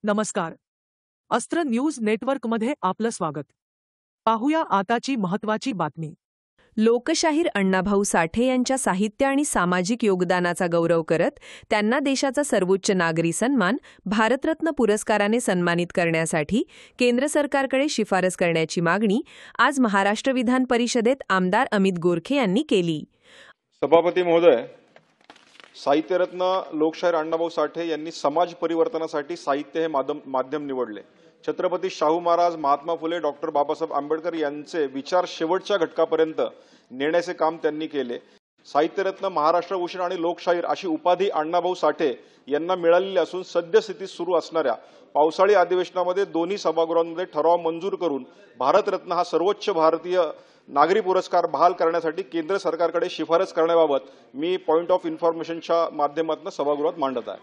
नमस्कार. अस्त्र न्यूज नेटवर्कमध्ये आपलं स्वागत. पाहूया आताची महत्त्वाची बातमी. लोकशाहीर अण्णाभाऊ साठे यांच्या साहित्य आणि सामाजिक योगदानाचा गौरव करत त्यांना देशाचा सर्वोच्च नागरी सन्मान भारतरत्न पुरस्काराने सन्मानित करण्यासाठी केंद्र सरकारकडे शिफारस करण्याची मागणी आज महाराष्ट्र विधान परिषदेत आमदार अमित गोरखे यांनी केली. सभापती महोदय, साहित्यरत्न लोकशाहीर अण्णाभाऊ साठे यांनी समाज परिवर्तनासाठी साहित्य हे माध्यम निवडले. छत्रपती शाहू महाराज, महात्मा फुले, डॉक्टर बाबासाहेब आंबेडकर यांचे विचार शेवटच्या घटकापर्यंत नेण्याचे काम त्यांनी केले. साहित्यरत्न, महाराष्ट्रभूषण आणि लोकशाहीर अशी उपाधी अण्णाभाऊ साठे यांना मिळालेली असून सद्यस्थितीत सुरू असणाऱ्या पावसाळी अधिवेशनामध्ये दोन्ही सभागृहांमध्ये ठराव मंजूर करून भारतरत्न हा सर्वोच्च भारतीय नागरी पुरस्कार बहाल करण्यासाठी केंद्र सरकारकडे शिफारस करण्याबाबत मी पॉइंट ऑफ इन्फॉर्मेशनच्या माध्यमातून सभागृहात मांडत आहे.